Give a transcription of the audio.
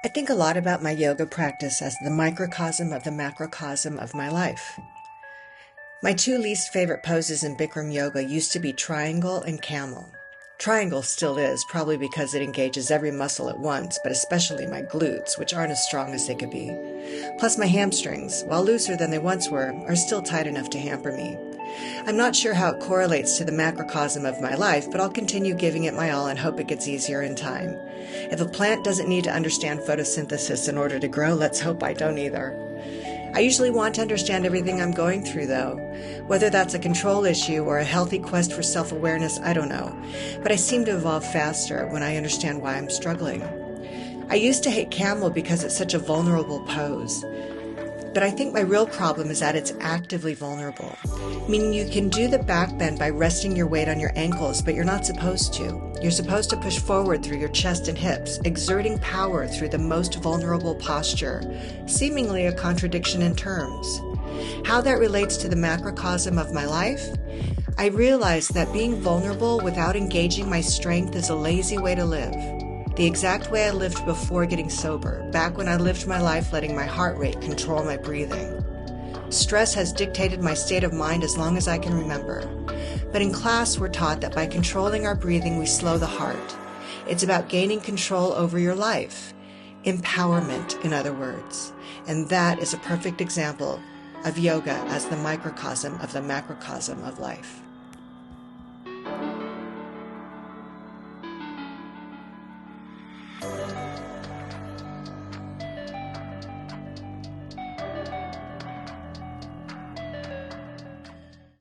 I think a lot about my yoga practice as the microcosm of the macrocosm of my life. My two least favorite poses in Bikram yoga used to be triangle and camel. Triangle still is, probably because it engages every muscle at once, but especially my glutes, which aren't as strong as they could be. Plus my hamstrings, while looser than they once were, are still tight enough to hamper me. I'm not sure how it correlates to the macrocosm of my life, but I'll continue giving it my all and hope it gets easier in time. If a plant doesn't need to understand photosynthesis in order to grow, let's hope I don't either. I usually want to understand everything I'm going through, though. Whether that's a control issue or a healthy quest for self-awareness, I don't know. But I seem to evolve faster when I understand why I'm struggling. I used to hate camel because it's such a vulnerable pose. But I think my real problem is that it's actively vulnerable, meaning you can do the back bend by resting your weight on your ankles, but you're not supposed to. You're supposed to push forward through your chest and hips, exerting power through the most vulnerable posture, seemingly a contradiction in terms. How that relates to the macrocosm of my life? I realized that being vulnerable without engaging my strength is a lazy way to live. The exact way I lived before getting sober, back when I lived my life letting my heart rate control my breathing. Stress has dictated my state of mind as long as I can remember. But in class, we're taught that by controlling our breathing, we slow the heart. It's about gaining control over your life. Empowerment, in other words. And that is a perfect example of yoga as the microcosm of the macrocosm of life.